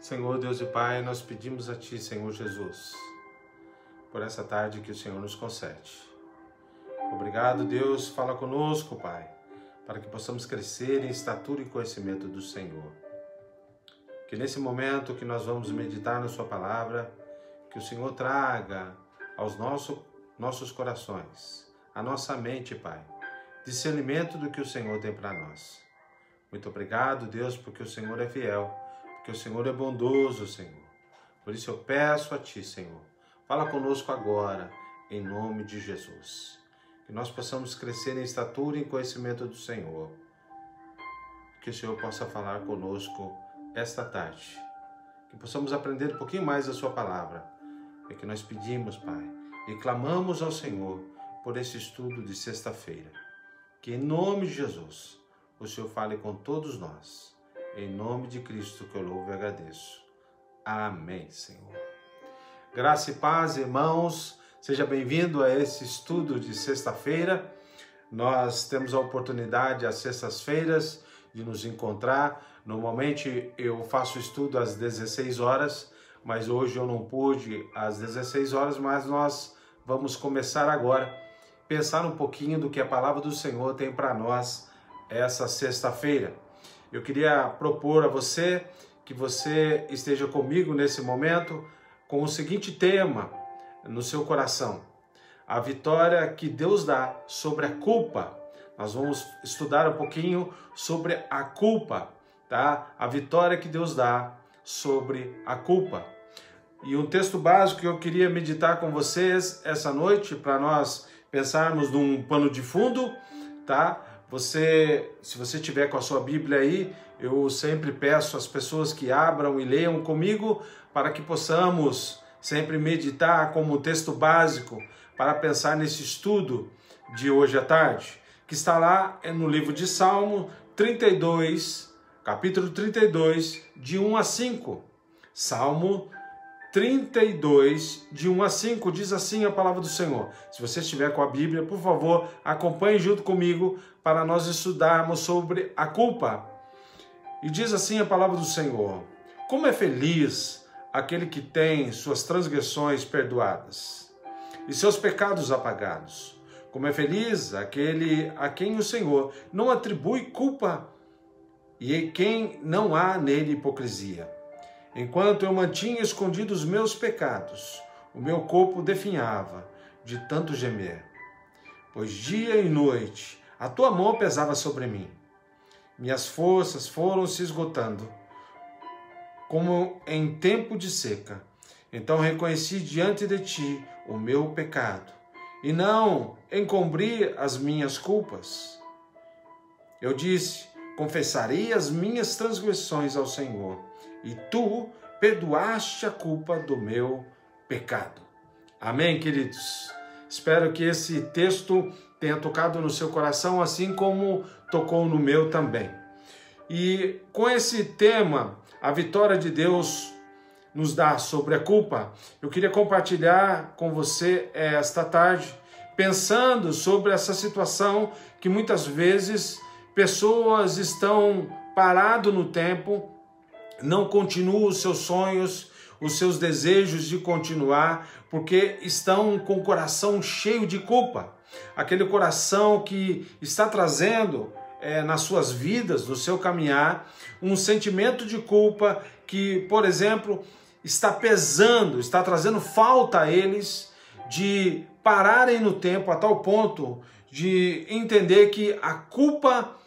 Senhor Deus e Pai, nós pedimos a Ti, Senhor Jesus, por essa tarde que o Senhor nos concede. Obrigado, Deus, fala conosco, Pai, para que possamos crescer em estatura e conhecimento do Senhor. Que nesse momento que nós vamos meditar na Sua palavra, que o Senhor traga aos nossos corações, à nossa mente, Pai, discernimento do que o Senhor tem para nós. Muito obrigado, Deus, porque o Senhor é fiel, porque o Senhor é bondoso, Senhor. Por isso eu peço a Ti, Senhor, fala conosco agora, em nome de Jesus. Que nós possamos crescer em estatura e em conhecimento do Senhor. Que o Senhor possa falar conosco esta tarde. Que possamos aprender um pouquinho mais da Sua palavra. É que nós pedimos, Pai, e clamamos ao Senhor por esse estudo de sexta-feira. Que em nome de Jesus, o Senhor fale com todos nós. Em nome de Cristo que eu louvo e agradeço. Amém, Senhor. Graça e paz, irmãos. Seja bem-vindo a esse estudo de sexta-feira. Nós temos a oportunidade às sextas-feiras de nos encontrar. Normalmente eu faço estudo às 16 horas, mas hoje eu não pude às 16 horas, mas nós vamos começar agora, pensar um pouquinho do que a palavra do Senhor tem para nós essa sexta-feira. Eu queria propor a você que você esteja comigo nesse momento com o seguinte tema no seu coração: a vitória que Deus dá sobre a culpa. Nós vamos estudar um pouquinho sobre a culpa, tá? A vitória que Deus dá sobre a culpa. E um texto básico que eu queria meditar com vocês essa noite, para nós pensarmos num pano de fundo, tá? Se você tiver com a sua Bíblia aí, eu sempre peço às pessoas que abram e leiam comigo para que possamos sempre meditar como texto básico para pensar nesse estudo de hoje à tarde, que está lá no livro de Salmo 32, capítulo 32, de 1 a 5. Salmo 32, de 1 a 5, diz assim a palavra do Senhor. Se você estiver com a Bíblia, por favor, acompanhe junto comigo para nós estudarmos sobre a culpa. E diz assim a palavra do Senhor: como é feliz aquele que tem suas transgressões perdoadas e seus pecados apagados. Como é feliz aquele a quem o Senhor não atribui culpa e em quem não há nele hipocrisia. Enquanto eu mantinha escondidos os meus pecados, o meu corpo definhava de tanto gemer. Pois dia e noite a tua mão pesava sobre mim. Minhas forças foram se esgotando, como em tempo de seca. Então reconheci diante de ti o meu pecado, e não encobri as minhas culpas. Eu disse: confessarei as minhas transgressões ao Senhor, e tu perdoaste a culpa do meu pecado. Amém, queridos? Espero que esse texto tenha tocado no seu coração, assim como tocou no meu também. E com esse tema, a vitória de Deus nos dá sobre a culpa, eu queria compartilhar com você esta tarde, pensando sobre essa situação que muitas vezes pessoas estão paradas no tempo, não continuam os seus sonhos, os seus desejos de continuar, porque estão com o coração cheio de culpa. Aquele coração que está trazendo nas suas vidas, no seu caminhar, um sentimento de culpa que, por exemplo, está pesando, está trazendo falta a eles de pararem no tempo a tal ponto de entender que a culpa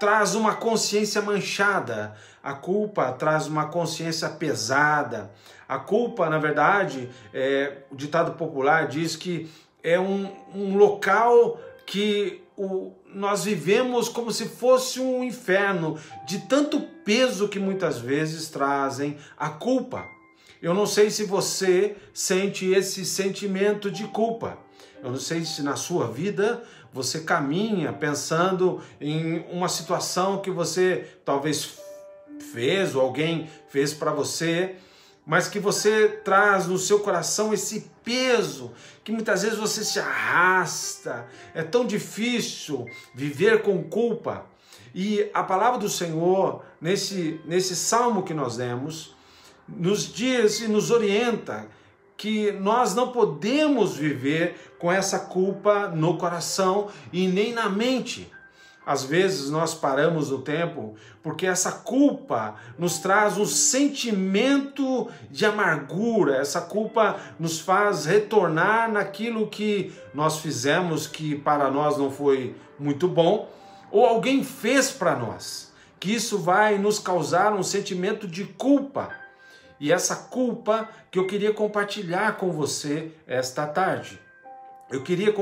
traz uma consciência manchada, a culpa traz uma consciência pesada. A culpa, na verdade, o ditado popular diz que é um local que nós vivemos como se fosse um inferno, de tanto peso que muitas vezes trazem a culpa. Eu não sei se você sente esse sentimento de culpa. Eu não sei se na sua vida você caminha pensando em uma situação que você talvez fez ou alguém fez para você, mas que você traz no seu coração esse peso, que muitas vezes você se arrasta. É tão difícil viver com culpa. E a palavra do Senhor, nesse salmo que nós demos, nos diz e nos orienta que nós não podemos viver com essa culpa no coração e nem na mente. Às vezes nós paramos no tempo porque essa culpa nos traz um sentimento de amargura, essa culpa nos faz retornar naquilo que nós fizemos que para nós não foi muito bom, ou alguém fez para nós, que isso vai nos causar um sentimento de culpa. E essa culpa que eu queria compartilhar com você esta tarde. Eu queria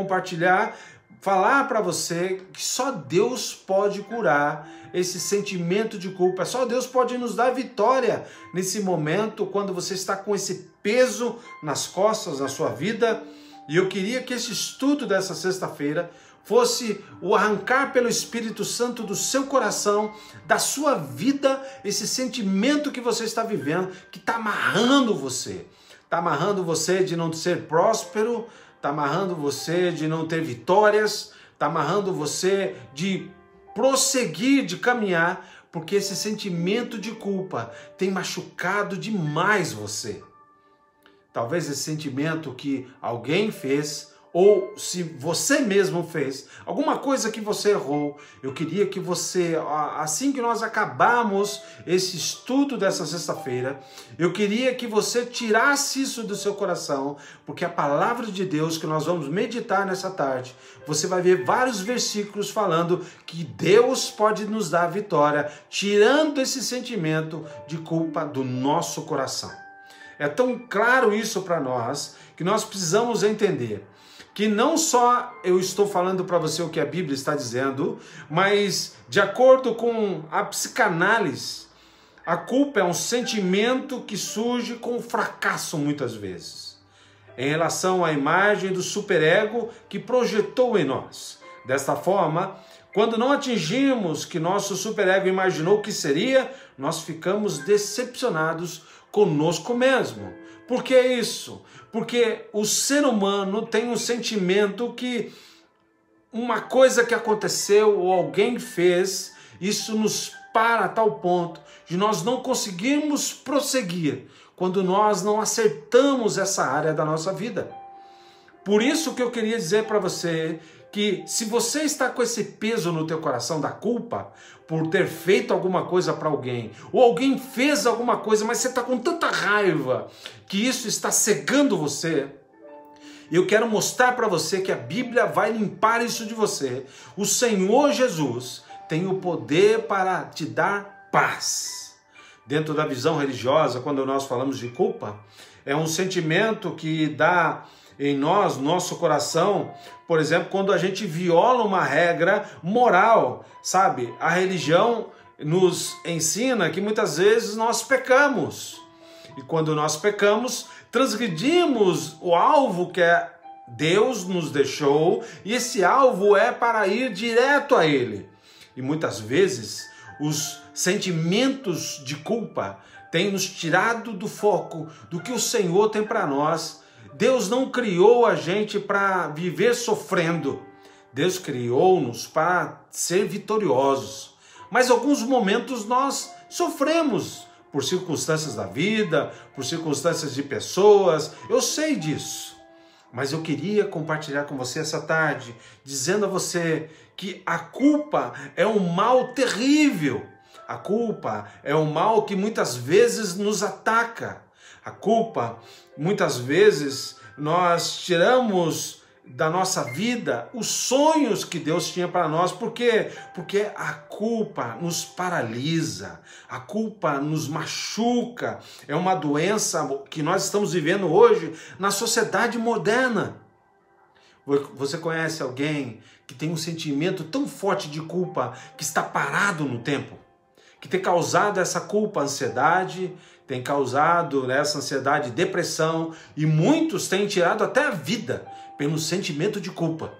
falar para você que só Deus pode curar esse sentimento de culpa. Só Deus pode nos dar vitória nesse momento, quando você está com esse peso nas costas, na sua vida. E eu queria que esse estudo dessa sexta-feira fosse o arrancar pelo Espírito Santo do seu coração, da sua vida, esse sentimento que você está vivendo, que está amarrando você. Está amarrando você de não ser próspero, está amarrando você de não ter vitórias, está amarrando você de prosseguir, de caminhar, porque esse sentimento de culpa tem machucado demais você. Talvez esse sentimento que alguém fez, ou se você mesmo fez, alguma coisa que você errou, eu queria que você, assim que nós acabarmos esse estudo dessa sexta-feira, eu queria que você tirasse isso do seu coração, porque a palavra de Deus que nós vamos meditar nessa tarde, você vai ver vários versículos falando que Deus pode nos dar vitória, tirando esse sentimento de culpa do nosso coração. É tão claro isso para nós, que nós precisamos entender que não só eu estou falando para você o que a Bíblia está dizendo, mas de acordo com a psicanálise, a culpa é um sentimento que surge com fracasso muitas vezes, em relação à imagem do superego que projetou em nós. Desta forma, quando não atingimos o que nosso superego imaginou que seria, nós ficamos decepcionados conosco mesmo. Por que isso? Porque o ser humano tem um sentimento que uma coisa que aconteceu ou alguém fez, isso nos para a tal ponto de nós não conseguirmos prosseguir quando nós não acertamos essa área da nossa vida. Por isso que eu queria dizer para você que se você está com esse peso no teu coração da culpa por ter feito alguma coisa para alguém, ou alguém fez alguma coisa, mas você está com tanta raiva que isso está cegando você, eu quero mostrar para você que a Bíblia vai limpar isso de você. O Senhor Jesus tem o poder para te dar paz. Dentro da visão religiosa, quando nós falamos de culpa, é um sentimento que dá em nós, nosso coração, por exemplo, quando a gente viola uma regra moral, sabe? A religião nos ensina que muitas vezes nós pecamos. E quando nós pecamos, transgredimos o alvo que Deus nos deixou, e esse alvo é para ir direto a Ele. E muitas vezes os sentimentos de culpa têm nos tirado do foco do que o Senhor tem para nós. Deus não criou a gente para viver sofrendo. Deus criou-nos para ser vitoriosos. Mas em alguns momentos nós sofremos por circunstâncias da vida, por circunstâncias de pessoas. Eu sei disso. Mas eu queria compartilhar com você essa tarde, dizendo a você que a culpa é um mal terrível. A culpa é um mal que muitas vezes nos ataca. A culpa, muitas vezes, nós tiramos da nossa vida os sonhos que Deus tinha para nós. Por quê? Porque a culpa nos paralisa, a culpa nos machuca. É uma doença que nós estamos vivendo hoje na sociedade moderna. Você conhece alguém que tem um sentimento tão forte de culpa que está parado no tempo? Que tem causado essa culpa, ansiedade, tem causado nessa ansiedade depressão, e muitos têm tirado até a vida pelo sentimento de culpa.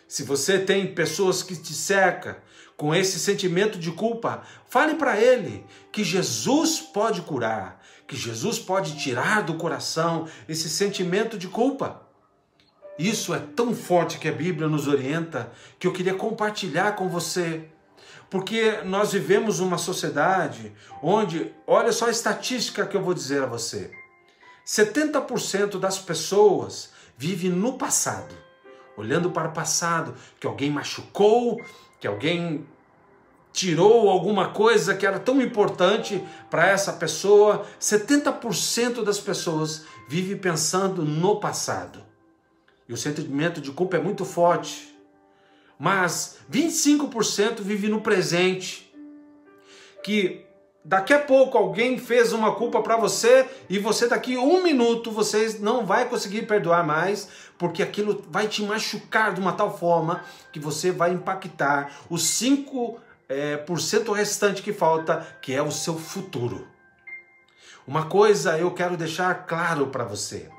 Se você tem pessoas que te cercam com esse sentimento de culpa, fale para ele que Jesus pode curar, que Jesus pode tirar do coração esse sentimento de culpa. Isso é tão forte que a Bíblia nos orienta, que eu queria compartilhar com você. Porque nós vivemos uma sociedade onde, olha só a estatística que eu vou dizer a você, 70% das pessoas vivem no passado, olhando para o passado, que alguém machucou, que alguém tirou alguma coisa que era tão importante para essa pessoa. 70% das pessoas vivem pensando no passado. E o sentimento de culpa é muito forte. Mas 25% vive no presente. Que daqui a pouco alguém fez uma culpa para você e você daqui a 1 minuto você não vai conseguir perdoar mais, porque aquilo vai te machucar de uma tal forma que você vai impactar os 5% restante que falta, que é o seu futuro. Uma coisa eu quero deixar claro para você.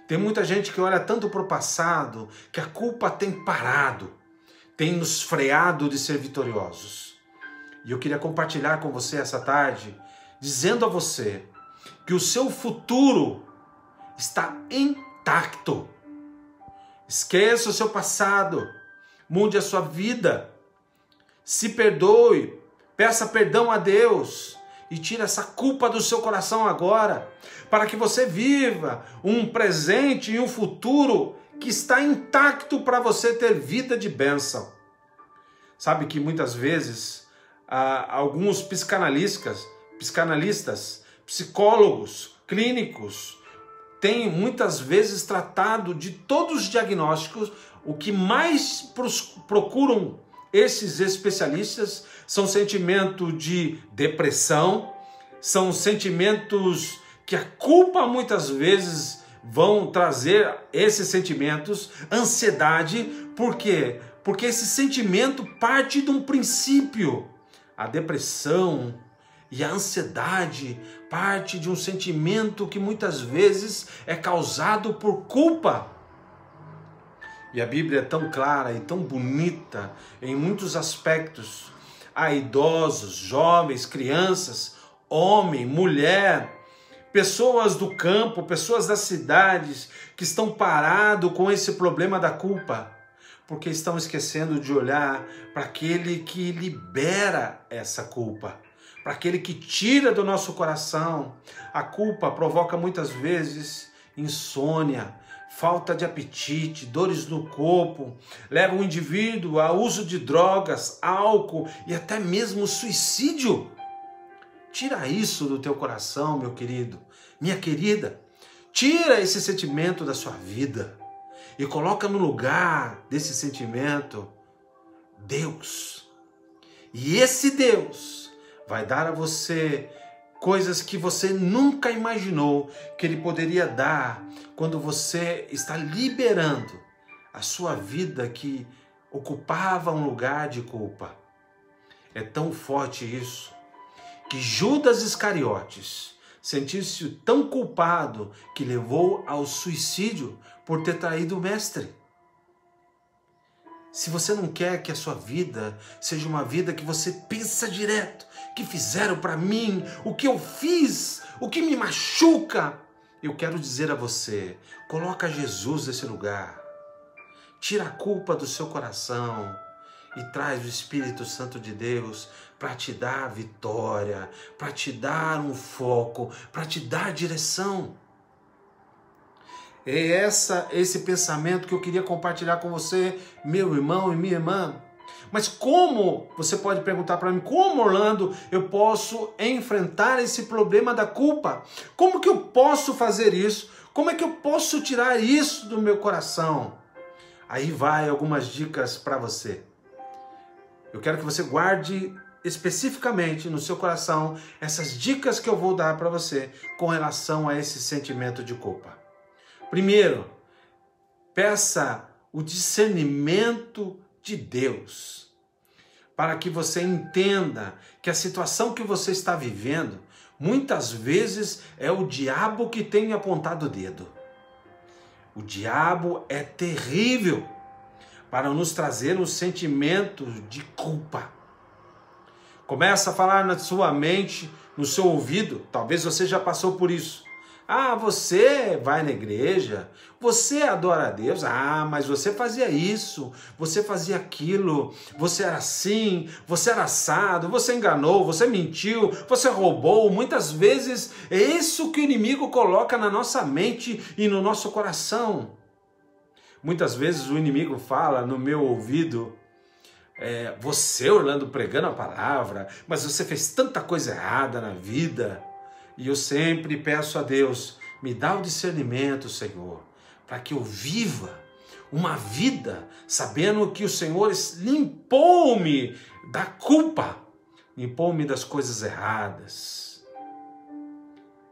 Tem muita gente que olha tanto para o passado que a culpa tem parado, tem nos freado de ser vitoriosos. E eu queria compartilhar com você essa tarde, dizendo a você que o seu futuro está intacto. Esqueça o seu passado, mude a sua vida. Se perdoe, peça perdão a Deus e tire essa culpa do seu coração agora, para que você viva um presente e um futuro que está intacto para você ter vida de bênção. Sabe que muitas vezes alguns psicanalistas, psicólogos, clínicos, têm muitas vezes tratado de todos os diagnósticos. O que mais procuram esses especialistas são sentimentos de depressão, são sentimentos que a culpa muitas vezes vão trazer esses sentimentos, ansiedade. Por quê? Porque esse sentimento parte de um princípio. A depressão e a ansiedade parte de um sentimento que muitas vezes é causado por culpa. E a Bíblia é tão clara e tão bonita em muitos aspectos. Há idosos, jovens, crianças, homem, mulher, pessoas do campo, pessoas das cidades que estão parados com esse problema da culpa, porque estão esquecendo de olhar para aquele que libera essa culpa, para aquele que tira do nosso coração. A culpa provoca muitas vezes insônia, falta de apetite, dores no corpo, leva o indivíduo ao uso de drogas, álcool e até mesmo suicídio. Tira isso do teu coração, meu querido, minha querida. Tira esse sentimento da sua vida e coloca no lugar desse sentimento Deus. E esse Deus vai dar a você coisas que você nunca imaginou que Ele poderia dar quando você está liberando a sua vida que ocupava um lugar de culpa. É tão forte isso que Judas Iscariotes sentiu-se tão culpado que levou ao suicídio por ter traído o mestre. Se você não quer que a sua vida seja uma vida que você pensa direto, que fizeram para mim, o que eu fiz, o que me machuca, eu quero dizer a você, coloca Jesus nesse lugar. Tira a culpa do seu coração e traz o Espírito Santo de Deus para te dar vitória, para te dar um foco, para te dar direção. É esse pensamento que eu queria compartilhar com você, meu irmão e minha irmã. Mas como, você pode perguntar para mim, como, Orlando, eu posso enfrentar esse problema da culpa? Como que eu posso fazer isso? Como é que eu posso tirar isso do meu coração? Aí vai algumas dicas para você. Eu quero que você guarde especificamente no seu coração essas dicas que eu vou dar para você com relação a esse sentimento de culpa. Primeiro, peça o discernimento de Deus, para que você entenda que a situação que você está vivendo, muitas vezes é o diabo que tem apontado o dedo. O diabo é terrível para nos trazer um sentimento de culpa. Começa a falar na sua mente, no seu ouvido, talvez você já passou por isso. Ah, você vai na igreja, você adora a Deus, mas você fazia isso, você fazia aquilo, você era assim, você era assado, você enganou, você mentiu, você roubou. Muitas vezes é isso que o inimigo coloca na nossa mente e no nosso coração. Muitas vezes o inimigo fala no meu ouvido, você, Orlando, pregando a palavra, mas você fez tanta coisa errada na vida. E eu sempre peço a Deus, me dá o discernimento, Senhor, para que eu viva uma vida sabendo que o Senhor limpou-me da culpa, limpou-me das coisas erradas.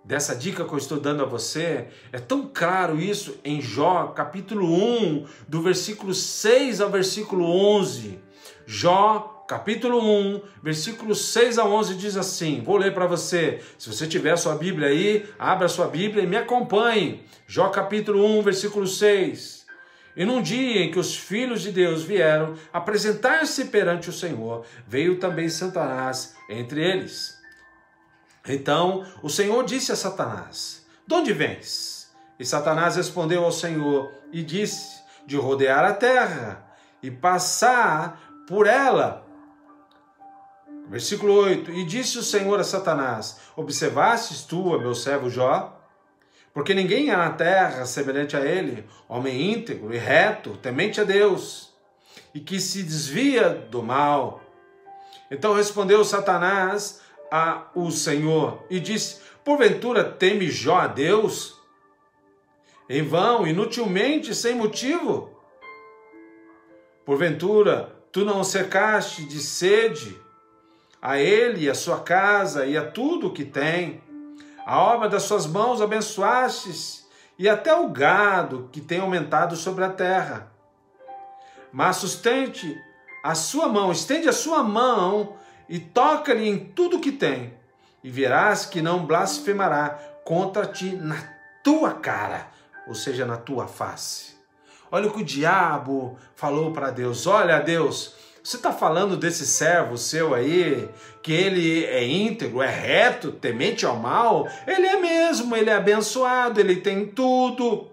Dessa dica que eu estou dando a você, é tão claro isso em Jó, capítulo 1, do versículo 6 ao versículo 11. Jó, capítulo 1, versículos 6 a 11 diz assim, vou ler para você. Se você tiver a sua Bíblia aí, abra a sua Bíblia e me acompanhe. Jó, capítulo 1, versículo 6. E num dia em que os filhos de Deus vieram apresentar-se perante o Senhor, veio também Satanás entre eles. Então o Senhor disse a Satanás, de onde vens? E Satanás respondeu ao Senhor e disse, de rodear a terra e passar por ela. Versículo 8, e disse o Senhor a Satanás, observastes tu, meu servo Jó? Porque ninguém há na terra semelhante a ele, homem íntegro e reto, temente a Deus, e que se desvia do mal. Então respondeu Satanás ao Senhor e disse, porventura teme Jó a Deus? Em vão, inutilmente, sem motivo? Porventura tu não o cercaste de sede a ele e a sua casa e a tudo o que tem? A obra das suas mãos abençoastes e até o gado que tem aumentado sobre a terra. Mas estende a sua mão e toca-lhe em tudo o que tem, e verás que não blasfemará contra ti na tua cara, ou seja, na tua face. Olha o que o diabo falou para Deus. Olha, Deus, você está falando desse servo seu aí, que ele é íntegro, é reto, temente ao mal? Ele é mesmo, ele é abençoado, ele tem tudo.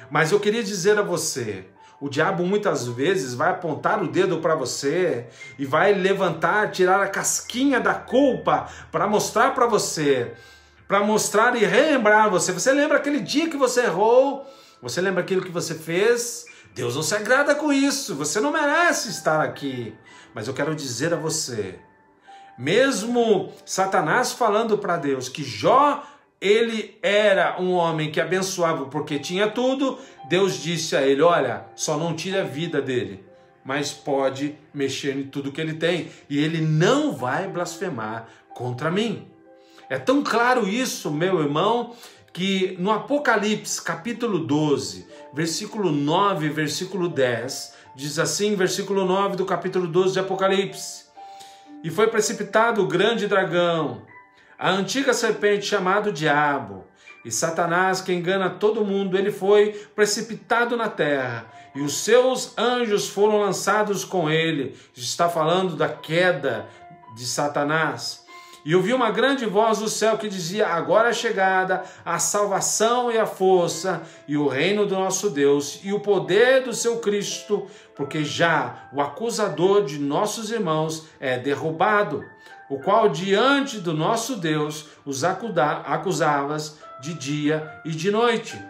Mas eu queria dizer a você, o diabo muitas vezes vai apontar o dedo para você e vai levantar, tirar a casquinha da culpa para mostrar para você, para mostrar e relembrar você. Você lembra aquele dia que você errou? Você lembra aquilo que você fez? Deus não se agrada com isso, você não merece estar aqui. Mas eu quero dizer a você, mesmo Satanás falando para Deus que Jó, ele era um homem que abençoava porque tinha tudo, Deus disse a ele, olha, só não tire a vida dele, mas pode mexer em tudo que ele tem, e ele não vai blasfemar contra mim. É tão claro isso, meu irmão, que no Apocalipse, capítulo 12, versículo 9, versículo 10, diz assim, versículo 9 do capítulo 12 de Apocalipse, e foi precipitado o grande dragão, a antiga serpente chamado Diabo, e Satanás, que engana todo mundo, ele foi precipitado na terra, e os seus anjos foram lançados com ele. Está falando da queda de Satanás. E ouvi uma grande voz do céu que dizia, agora é chegada a salvação e a força e o reino do nosso Deus e o poder do seu Cristo, porque já o acusador de nossos irmãos é derrubado, o qual diante do nosso Deus os acusava de dia e de noite.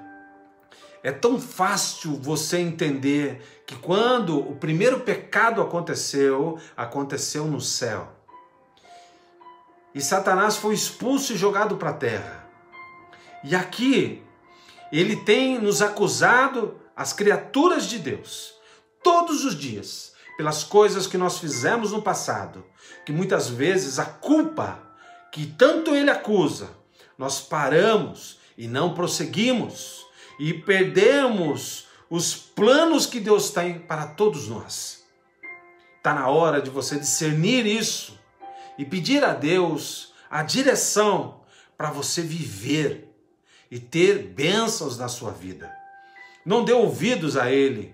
É tão fácil você entender que quando o primeiro pecado aconteceu no céu. E Satanás foi expulso e jogado para a terra. E aqui, ele tem nos acusado, as criaturas de Deus, todos os dias, pelas coisas que nós fizemos no passado, que muitas vezes a culpa que tanto ele acusa, nós paramos e não prosseguimos, e perdemos os planos que Deus tem para todos nós. Está na hora de você discernir isso, e pedir a Deus a direção para você viver e ter bênçãos na sua vida. Não dê ouvidos a ele,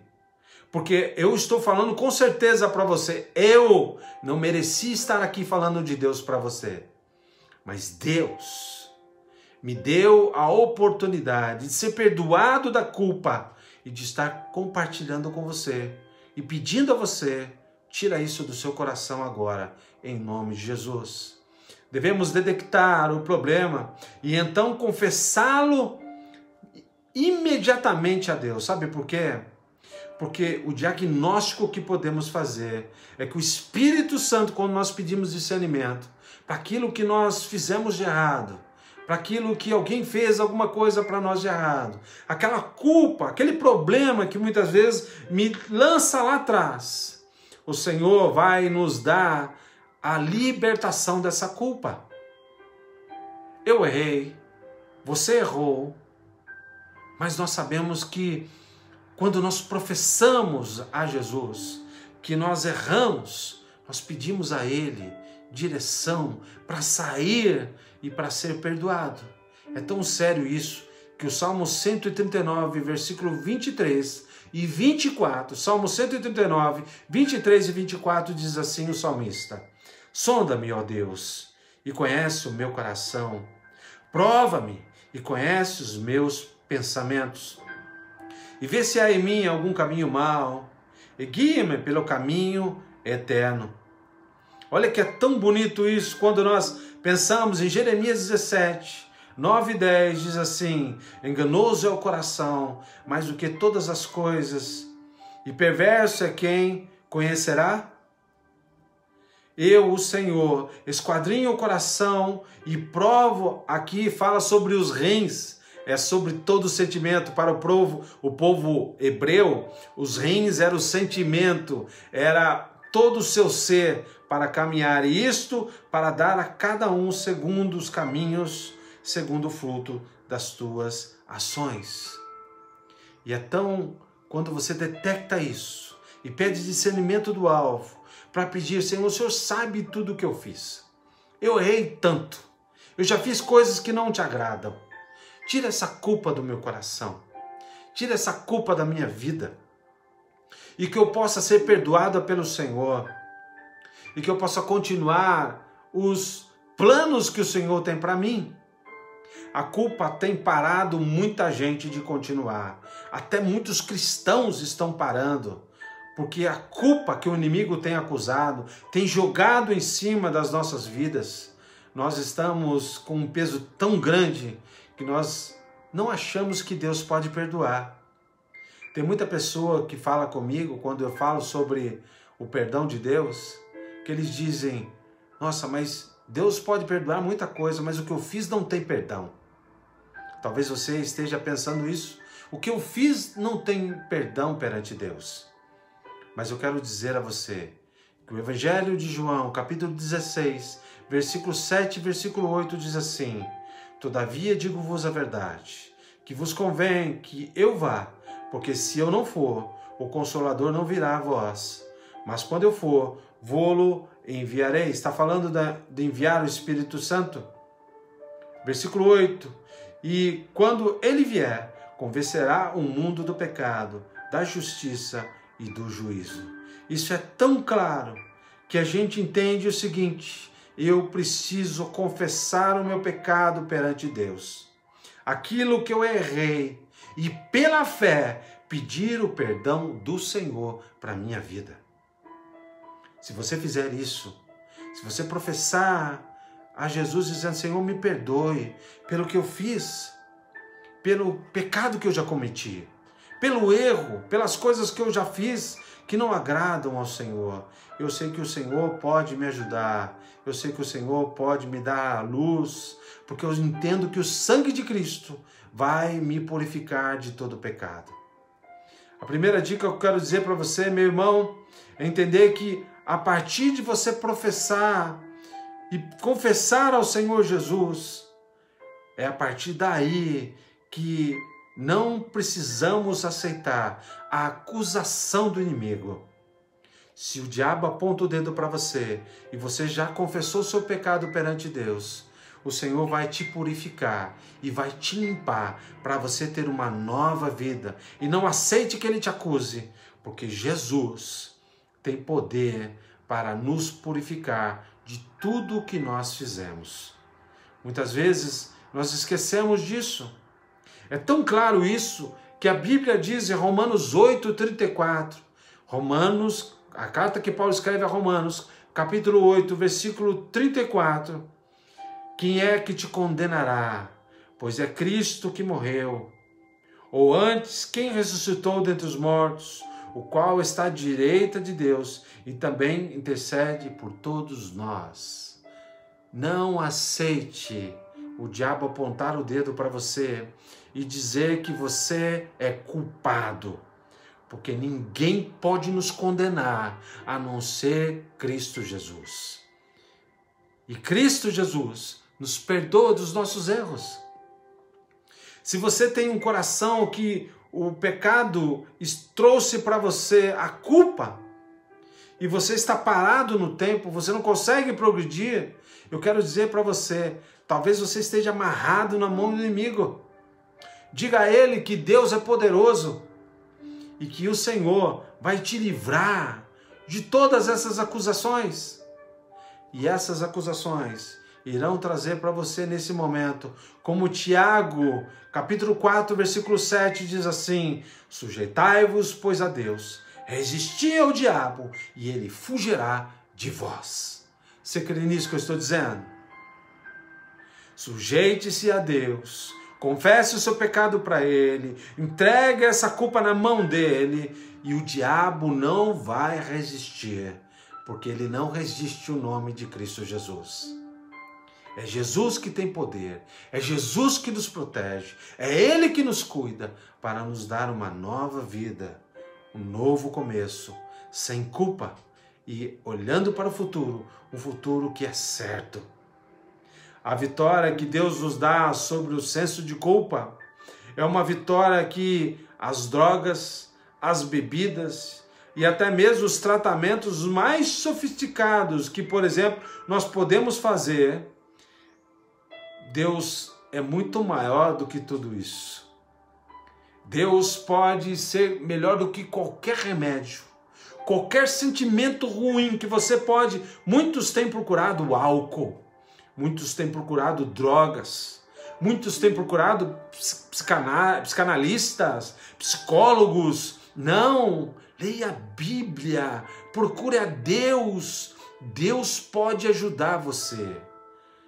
porque eu estou falando com certeza para você, eu não mereci estar aqui falando de Deus para você, mas Deus me deu a oportunidade de ser perdoado da culpa e de estar compartilhando com você e pedindo a você, tira isso do seu coração agora, em nome de Jesus. Devemos detectar o problema e então confessá-lo imediatamente a Deus. Sabe por quê? Porque o diagnóstico que podemos fazer é que o Espírito Santo, quando nós pedimos discernimento para aquilo que nós fizemos de errado, para aquilo que alguém fez alguma coisa para nós de errado, aquela culpa, aquele problema que muitas vezes me lança lá atrás, o Senhor vai nos dar a libertação dessa culpa. Eu errei, você errou, mas nós sabemos que quando nós professamos a Jesus que nós erramos, nós pedimos a Ele direção para sair e para ser perdoado. É tão sério isso que o Salmo 139, versículo 23 e 24, Salmo 139, 23 e 24 diz assim o salmista: sonda-me, ó Deus, e conhece o meu coração. Prova-me e conhece os meus pensamentos. E vê se há em mim algum caminho mau, e guia-me pelo caminho eterno. Olha que é tão bonito isso quando nós pensamos em Jeremias 17, 9 e 10, diz assim: enganoso é o coração, mais do que todas as coisas, e perverso é quem conhecerá? Eu, o Senhor, esquadrinho o coração e provo, aqui fala sobre os rins, é sobre todo o sentimento. Para o povo hebreu, os rins era o sentimento, era todo o seu ser para caminhar, e isto para dar a cada um segundo os caminhos, segundo o fruto das tuas ações. E então, quando você detecta isso e pede discernimento do alvo, para pedir: Senhor, o Senhor sabe tudo o que eu fiz. Eu errei tanto. Eu já fiz coisas que não te agradam. Tira essa culpa do meu coração. Tira essa culpa da minha vida. E que eu possa ser perdoado pelo Senhor. E que eu possa continuar os planos que o Senhor tem para mim. A culpa tem parado muita gente de continuar. Até muitos cristãos estão parando. Porque a culpa que o inimigo tem acusado, tem jogado em cima das nossas vidas, nós estamos com um peso tão grande que nós não achamos que Deus pode perdoar. Tem muita pessoa que fala comigo, quando eu falo sobre o perdão de Deus, que eles dizem: nossa, mas Deus pode perdoar muita coisa, mas o que eu fiz não tem perdão. Talvez você esteja pensando isso. O que eu fiz não tem perdão perante Deus. Mas eu quero dizer a você que o Evangelho de João, capítulo 16, versículo 7 e versículo 8 diz assim: todavia digo-vos a verdade, que vos convém que eu vá, porque se eu não for, o Consolador não virá a vós. Mas quando eu for, vô-lo enviarei. Está falando de enviar o Espírito Santo. Versículo 8: e quando ele vier, convencerá o mundo do pecado, da justiça e do juízo. Isso é tão claro que a gente entende o seguinte: eu preciso confessar o meu pecado perante Deus, aquilo que eu errei, e pela fé pedir o perdão do Senhor para a minha vida. Se você fizer isso, se você professar a Jesus dizendo: Senhor, me perdoe pelo que eu fiz, pelo pecado que eu já cometi, pelo erro, pelas coisas que eu já fiz que não agradam ao Senhor. Eu sei que o Senhor pode me ajudar. Eu sei que o Senhor pode me dar a luz, porque eu entendo que o sangue de Cristo vai me purificar de todo pecado. A primeira dica que eu quero dizer para você, meu irmão, é entender que a partir de você professar e confessar ao Senhor Jesus, é a partir daí que não precisamos aceitar a acusação do inimigo. Se o diabo aponta o dedo para você e você já confessou seu pecado perante Deus, o Senhor vai te purificar e vai te limpar para você ter uma nova vida. E não aceite que ele te acuse, porque Jesus tem poder para nos purificar de tudo o que nós fizemos. Muitas vezes Nós esquecemos disso. É tão claro isso que a Bíblia diz em Romanos 8:34, a carta que Paulo escreve a Romanos, capítulo 8, versículo 34, quem é que te condenará? Pois é Cristo que morreu. Ou antes, quem ressuscitou dentre os mortos, o qual está à direita de Deus e também intercede por todos nós. Não aceite o diabo apontar o dedo para você e dizer que você é culpado, porque ninguém pode nos condenar a não ser Cristo Jesus. E Cristo Jesus nos perdoa dos nossos erros. Se você tem um coração que o pecado trouxe para você a culpa, e você está parado no tempo, você não consegue progredir, eu quero dizer para você, talvez você esteja amarrado na mão do inimigo. Diga a ele que Deus é poderoso e que o Senhor vai te livrar de todas essas acusações. E essas acusações irão trazer para você nesse momento, como Tiago, capítulo 4, versículo 7 diz assim: sujeitai-vos, pois, a Deus, resisti ao diabo e ele fugirá de vós. Você crê nisso que eu estou dizendo? Sujeite-se a Deus, confesse o seu pecado para ele, entregue essa culpa na mão dele e o diabo não vai resistir, porque ele não resiste o nome de Cristo Jesus. É Jesus que tem poder, é Jesus que nos protege, é Ele que nos cuida para nos dar uma nova vida, um novo começo, sem culpa e olhando para o futuro, um futuro que é certo. A vitória que Deus nos dá sobre o senso de culpa é uma vitória que as drogas, as bebidas e até mesmo os tratamentos mais sofisticados que, por exemplo, nós podemos fazer, Deus é muito maior do que tudo isso. Deus pode ser melhor do que qualquer remédio, qualquer sentimento ruim que você pode. Muitos têm procurado álcool, muitos têm procurado drogas, muitos têm procurado psicanalistas, psicólogos. Não, leia a Bíblia, procure a Deus. Deus pode ajudar você.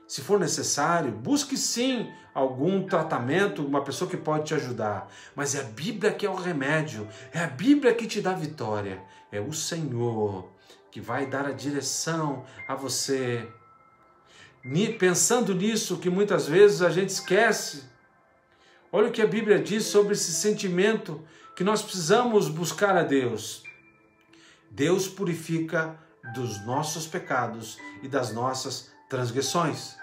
Se for necessário, busque sim algum tratamento, uma pessoa que pode te ajudar. Mas é a Bíblia que é o remédio, é a Bíblia que te dá vitória. É o Senhor que vai dar a direção a você. Pensando nisso, que muitas vezes a gente esquece. Olha o que a Bíblia diz sobre esse sentimento que nós precisamos buscar a Deus. Deus purifica dos nossos pecados e das nossas transgressões.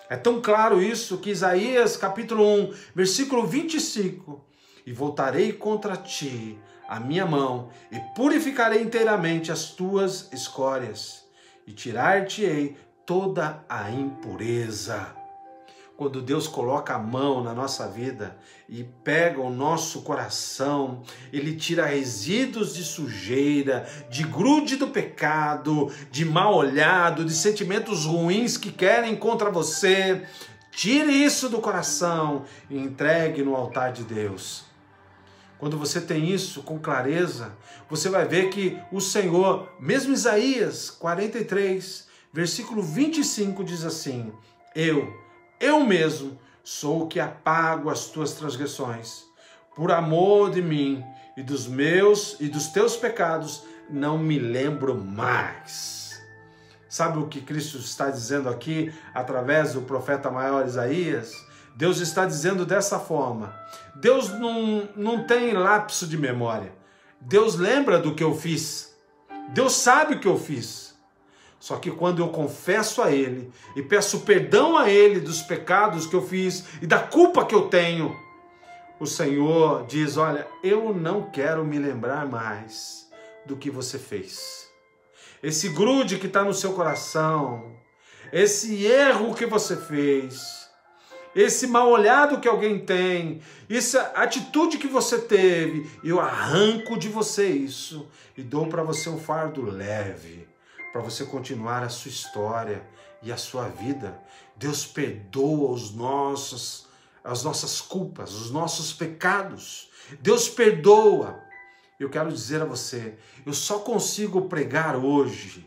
É tão claro isso que Isaías capítulo 1, versículo 25, e voltarei contra ti a minha mão e purificarei inteiramente as tuas escórias e tirar-te-ei toda a impureza. Quando Deus coloca a mão na nossa vida e pega o nosso coração, Ele tira resíduos de sujeira, de grude do pecado, de mal olhado, de sentimentos ruins que querem contra você. Tire isso do coração e entregue no altar de Deus. Quando você tem isso com clareza, você vai ver que o Senhor, mesmo Isaías 43, versículo 25 diz assim: Eu mesmo sou o que apago as tuas transgressões. Por amor de mim e dos meus e dos teus pecados, não me lembro mais. Sabe o que Cristo está dizendo aqui através do profeta maior Isaías? Deus está dizendo dessa forma. Deus não tem lapso de memória. Deus lembra do que eu fiz. Deus sabe o que eu fiz. Só que quando eu confesso a Ele e peço perdão a Ele dos pecados que eu fiz e da culpa que eu tenho, o Senhor diz: olha, eu não quero me lembrar mais do que você fez. Esse grude que está no seu coração, esse erro que você fez, esse mal olhado que alguém tem, essa atitude que você teve, eu arranco de você isso e dou para você um fardo leve, para você continuar a sua história e a sua vida Deus perdoa as nossas culpas, os nossos pecados. Deus perdoa. Eu quero dizer a você, eu só consigo pregar hoje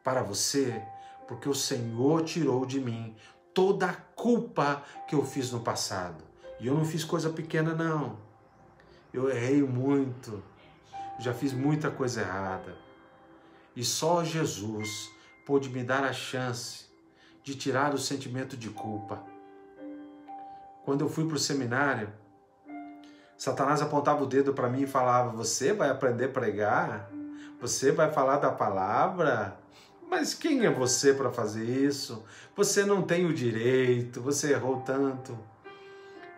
para você porque o Senhor tirou de mim toda a culpa que eu fiz no passado. E eu não fiz coisa pequena, não. Eu errei muito. Já fiz muita coisa errada. E só Jesus pôde me dar a chance de tirar o sentimento de culpa. Quando eu fui para o seminário, Satanás apontava o dedo para mim e falava: você vai aprender a pregar? Você vai falar da palavra? Mas quem é você para fazer isso? Você não tem o direito, você errou tanto.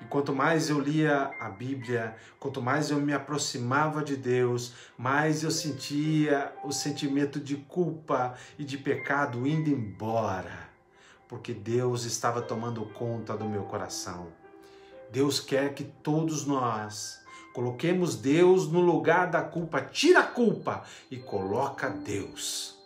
E quanto mais eu lia a Bíblia, quanto mais eu me aproximava de Deus, mais eu sentia o sentimento de culpa e de pecado indo embora, porque Deus estava tomando conta do meu coração. Deus quer que todos nós coloquemos Deus no lugar da culpa. Tira a culpa e coloca Deus.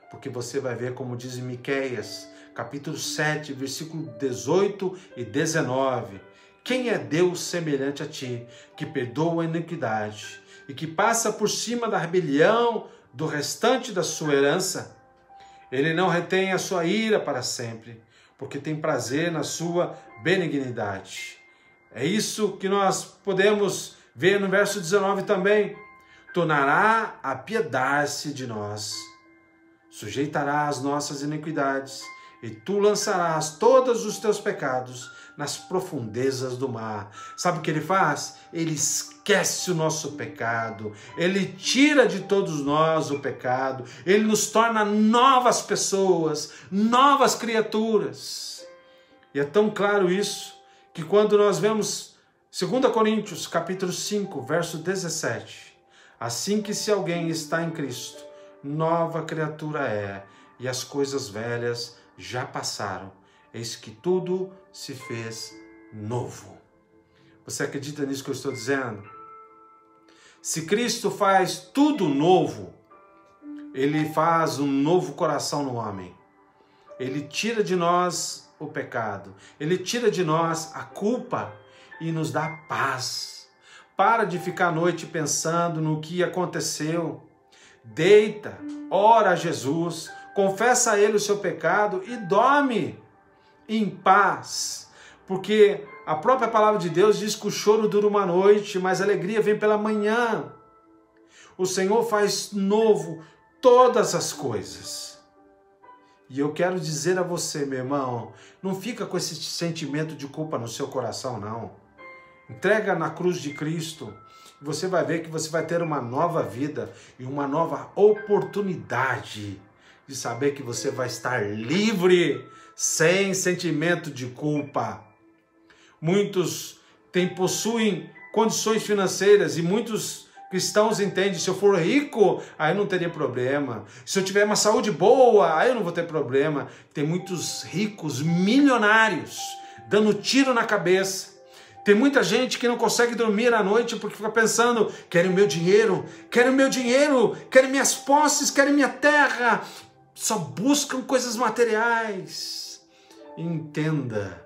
Porque você vai ver como diz em Miqueias, capítulo 7, versículo 18 e 19. Quem é Deus semelhante a ti, que perdoa a iniquidade e que passa por cima da rebelião do restante da sua herança? Ele não retém a sua ira para sempre, porque tem prazer na sua benignidade. É isso que nós podemos ver no verso 19 também. Tornará a piedade-se de nós, sujeitará as nossas iniquidades, e tu lançarás todos os teus pecados nas profundezas do mar. Sabe o que ele faz? Ele esquece o nosso pecado, ele tira de todos nós o pecado, ele nos torna novas pessoas, novas criaturas. E é tão claro isso, que quando nós vemos 2 Coríntios, capítulo 5, verso 17, assim que se alguém está em Cristo, nova criatura é, e as coisas velhas já passaram, eis que tudo se fez novo. Você acredita nisso que eu estou dizendo? Se Cristo faz tudo novo, Ele faz um novo coração no homem. Ele tira de nós o pecado, Ele tira de nós a culpa e nos dá paz. Para de ficar à noite pensando no que aconteceu. Deita, ora a Jesus, confessa a Ele o seu pecado e dorme em paz. Porque a própria palavra de Deus diz que o choro dura uma noite, mas a alegria vem pela manhã. O Senhor faz novo todas as coisas. E eu quero dizer a você, meu irmão, não fica com esse sentimento de culpa no seu coração, não. Entrega na cruz de Cristo. Você vai ver que você vai ter uma nova vida e uma nova oportunidade de saber que você vai estar livre, sem sentimento de culpa. Muitos possuem condições financeiras e muitos cristãos entendem: se eu for rico, aí eu não teria problema. Se eu tiver uma saúde boa, aí eu não vou ter problema. Tem muitos ricos, milionários, dando tiro na cabeça. Tem muita gente que não consegue dormir à noite porque fica pensando: querem o meu dinheiro, querem minhas posses, querem minha terra. Só buscam coisas materiais. Entenda,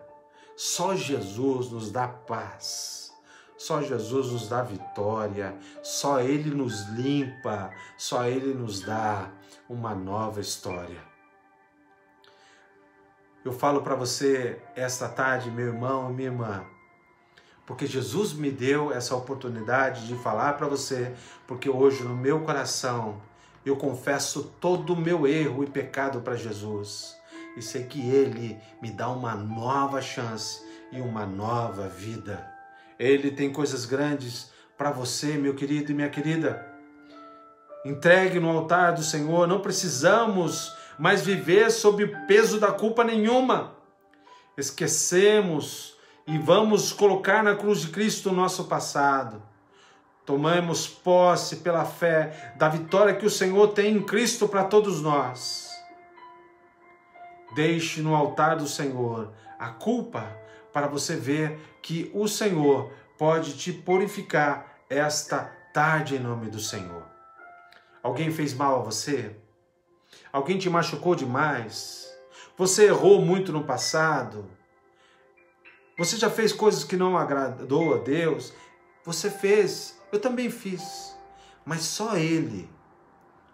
só Jesus nos dá paz. Só Jesus nos dá vitória. Só Ele nos limpa. Só Ele nos dá uma nova história. Eu falo para você esta tarde, meu irmão e minha irmã, porque Jesus me deu essa oportunidade de falar para você, porque hoje no meu coração eu confesso todo o meu erro e pecado para Jesus. E sei que Ele me dá uma nova chance e uma nova vida. Ele tem coisas grandes para você, meu querido e minha querida. Entregue no altar do Senhor. Não precisamos mais viver sob o peso da culpa nenhuma. Esquecemos e vamos colocar na cruz de Cristo o nosso passado. Tomamos posse pela fé da vitória que o Senhor tem em Cristo para todos nós. Deixe no altar do Senhor a culpa para você ver que o Senhor pode te purificar esta tarde em nome do Senhor. Alguém fez mal a você? Alguém te machucou demais? Você errou muito no passado? Você já fez coisas que não agradou a Deus? Você fez, eu também fiz. Mas só Ele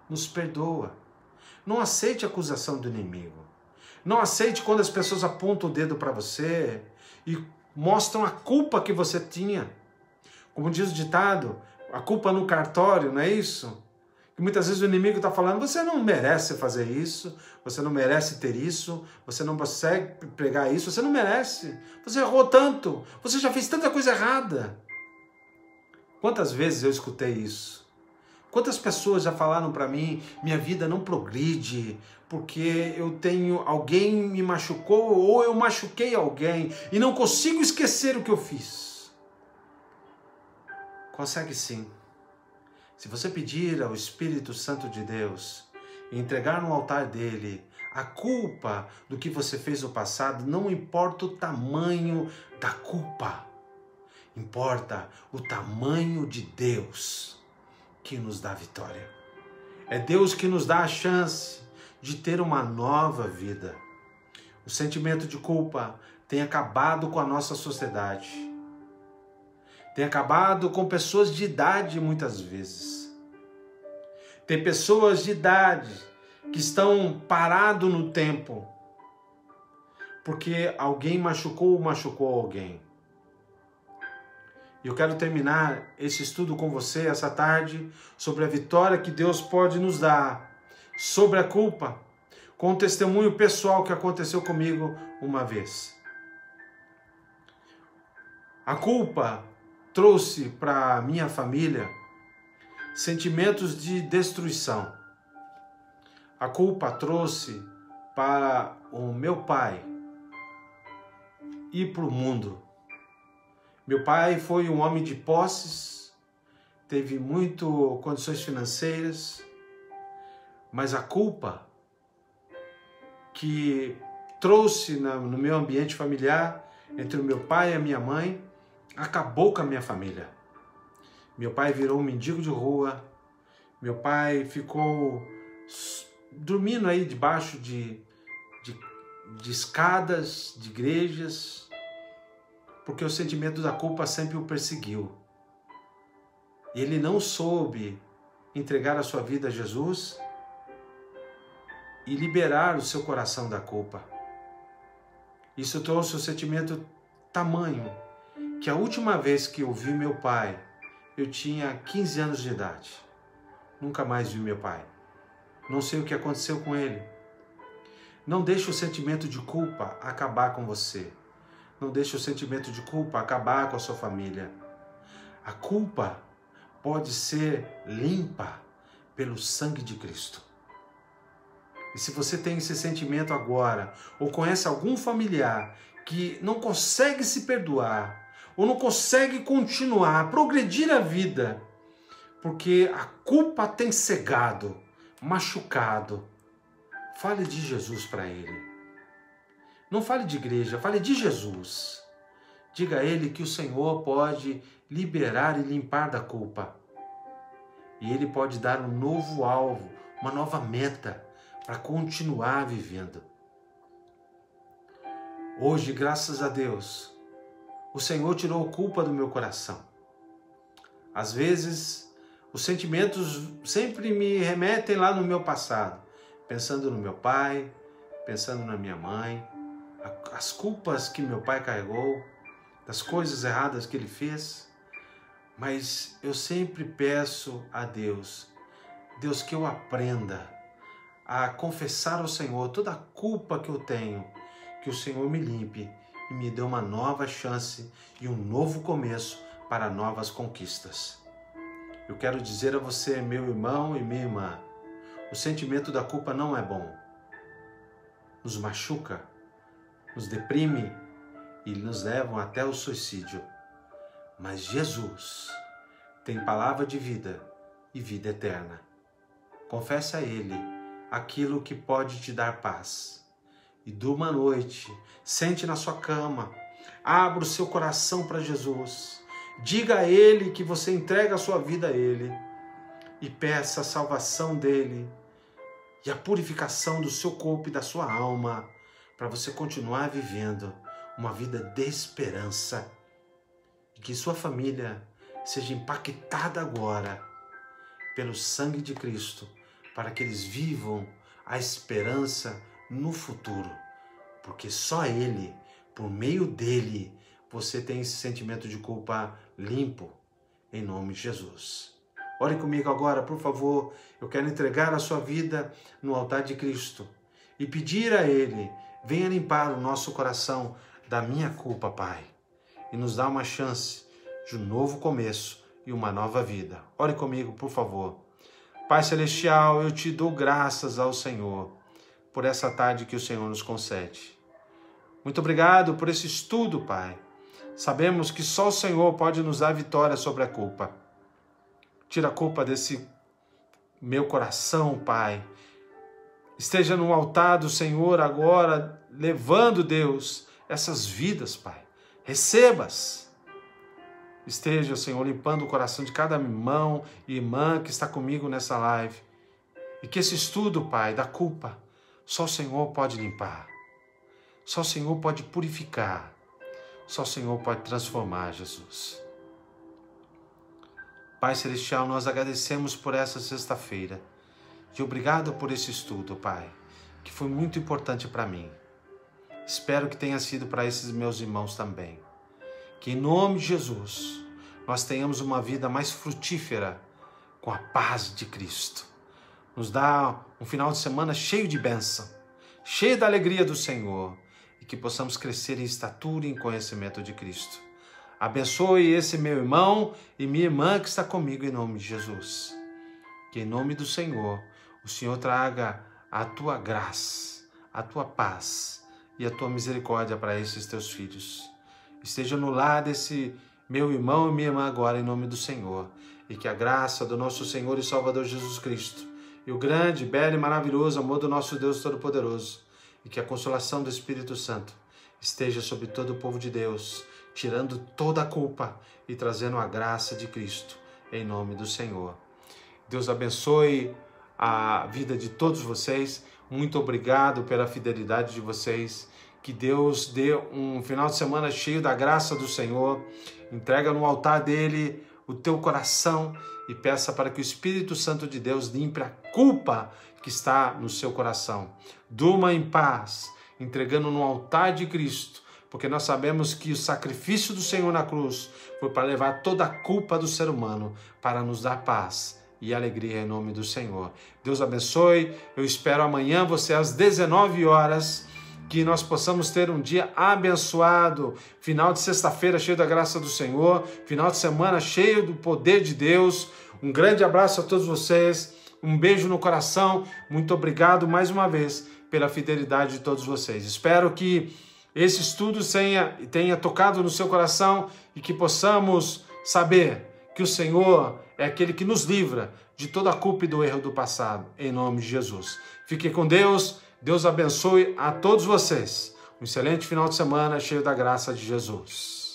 nos perdoa. Não aceite a acusação do inimigo. Não aceite quando as pessoas apontam o dedo para você e mostram a culpa que você tinha. Como diz o ditado, a culpa no cartório, não é isso? E muitas vezes o inimigo está falando, você não merece fazer isso, você não merece ter isso, você não consegue pregar isso, você não merece. Você errou tanto, você já fez tanta coisa errada. Quantas vezes eu escutei isso? Quantas pessoas já falaram para mim, minha vida não progride, porque alguém me machucou ou eu machuquei alguém e não consigo esquecer o que eu fiz. Consegue sim. Se você pedir ao Espírito Santo de Deus e entregar no altar dele a culpa do que você fez no passado, não importa o tamanho da culpa, importa o tamanho de Deus que nos dá vitória. É Deus que nos dá a chance de ter uma nova vida. O sentimento de culpa tem acabado com a nossa sociedade. Tem acabado com pessoas de idade muitas vezes. Tem pessoas de idade que estão parados no tempo porque alguém machucou ou machucou alguém. E eu quero terminar esse estudo com você essa tarde sobre a vitória que Deus pode nos dar sobre a culpa, com um testemunho pessoal que aconteceu comigo uma vez. A culpa trouxe para minha família sentimentos de destruição. A culpa trouxe para o meu pai ir para o mundo. Meu pai foi um homem de posses, teve muito condições financeiras, mas a culpa que trouxe no meu ambiente familiar, entre o meu pai e a minha mãe, acabou com a minha família. Meu pai virou um mendigo de rua, meu pai ficou dormindo aí debaixo de escadas, de igrejas, porque o sentimento da culpa sempre o perseguiu. E ele não soube entregar a sua vida a Jesus e liberar o seu coração da culpa. Isso trouxe um sentimento tamanho que a última vez que eu vi meu pai, eu tinha 15 anos de idade. Nunca mais vi meu pai. Não sei o que aconteceu com ele. Não deixe o sentimento de culpa acabar com você. Não deixe o sentimento de culpa acabar com a sua família. A culpa pode ser limpa pelo sangue de Cristo. E se você tem esse sentimento agora, ou conhece algum familiar que não consegue se perdoar, ou não consegue continuar, progredir a vida, porque a culpa tem cegado, machucado, fale de Jesus para ele. Não fale de igreja, fale de Jesus. Diga a ele que o Senhor pode liberar e limpar da culpa. E ele pode dar um novo alvo, uma nova meta para continuar vivendo. Hoje, graças a Deus, o Senhor tirou a culpa do meu coração. Às vezes, os sentimentos sempre me remetem lá no meu passado, pensando no meu pai, pensando na minha mãe, as culpas que meu pai carregou, das coisas erradas que ele fez. Mas eu sempre peço a Deus, que eu aprenda a confessar ao Senhor toda a culpa que eu tenho, que o Senhor me limpe e me dê uma nova chance e um novo começo para novas conquistas. Eu quero dizer a você, meu irmão e minha irmã, o sentimento da culpa não é bom. Nos machuca, nos deprime e nos levam até o suicídio. Mas Jesus tem palavra de vida e vida eterna. Confesse a Ele aquilo que pode te dar paz. E durma à noite, sente na sua cama, abra o seu coração para Jesus. Diga a Ele que você entrega a sua vida a Ele e peça a salvação dEle e a purificação do seu corpo e da sua alma, para você continuar vivendo uma vida de esperança e que sua família seja impactada agora pelo sangue de Cristo, para que eles vivam a esperança no futuro, porque só Ele, por meio dele, você tem esse sentimento de culpa limpo, em nome de Jesus. Ore comigo agora, por favor. Eu quero entregar a sua vida no altar de Cristo e pedir a Ele, venha limpar o nosso coração da minha culpa, Pai, e nos dá uma chance de um novo começo e uma nova vida. Ore comigo, por favor. Pai Celestial, eu te dou graças ao Senhor por essa tarde que o Senhor nos concede. Muito obrigado por esse estudo, Pai. Sabemos que só o Senhor pode nos dar vitória sobre a culpa. Tira a culpa desse meu coração, Pai. Esteja no altar do Senhor agora, levando, Deus, essas vidas, Pai. Receba-as. Esteja, Senhor, limpando o coração de cada irmão e irmã que está comigo nessa live. E que esse estudo, Pai, da culpa, só o Senhor pode limpar. Só o Senhor pode purificar. Só o Senhor pode transformar, Jesus. Pai Celestial, nós agradecemos por essa sexta-feira. E obrigado por esse estudo, Pai, que foi muito importante para mim. Espero que tenha sido para esses meus irmãos também. Que em nome de Jesus, nós tenhamos uma vida mais frutífera com a paz de Cristo. Nos dá um final de semana cheio de bênção, cheio da alegria do Senhor, e que possamos crescer em estatura e em conhecimento de Cristo. Abençoe esse meu irmão e minha irmã que está comigo em nome de Jesus. Que em nome do Senhor, o Senhor traga a tua graça, a tua paz e a tua misericórdia para esses teus filhos. Esteja no lar desse meu irmão e minha irmã agora em nome do Senhor. E que a graça do nosso Senhor e Salvador Jesus Cristo e o grande, belo e maravilhoso amor do nosso Deus Todo-Poderoso e que a consolação do Espírito Santo esteja sobre todo o povo de Deus, tirando toda a culpa e trazendo a graça de Cristo, em nome do Senhor. Deus abençoe a vida de todos vocês. Muito obrigado pela fidelidade de vocês. Que Deus dê um final de semana cheio da graça do Senhor. Entrega no altar dele o teu coração e peça para que o Espírito Santo de Deus limpe a culpa que está no seu coração. Durma em paz, entregando no altar de Cristo, porque nós sabemos que o sacrifício do Senhor na cruz foi para levar toda a culpa do ser humano, para nos dar paz e alegria em nome do Senhor. Deus abençoe. Eu espero amanhã você às 19 horas, que nós possamos ter um dia abençoado, final de sexta-feira cheio da graça do Senhor, final de semana cheio do poder de Deus. Um grande abraço a todos vocês, um beijo no coração, muito obrigado mais uma vez pela fidelidade de todos vocês. Espero que esse estudo tenha tocado no seu coração e que possamos saber que o Senhor é aquele que nos livra de toda a culpa e do erro do passado, em nome de Jesus. Fique com Deus. Deus abençoe a todos vocês. Um excelente final de semana cheio da graça de Jesus.